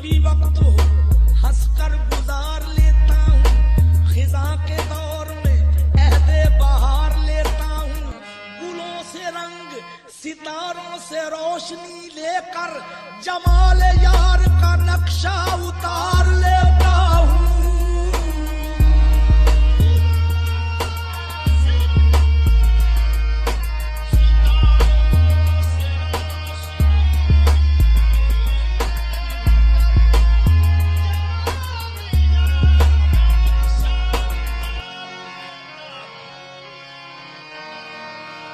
भी वक्त हो हंसकर गुजार लेता हूँ। खिज़ां के दौर में अहदे बहार लेता हूँ। गुलों से रंग सितारों से रोशनी लेकर जमाल यार का नक्शा उतार ले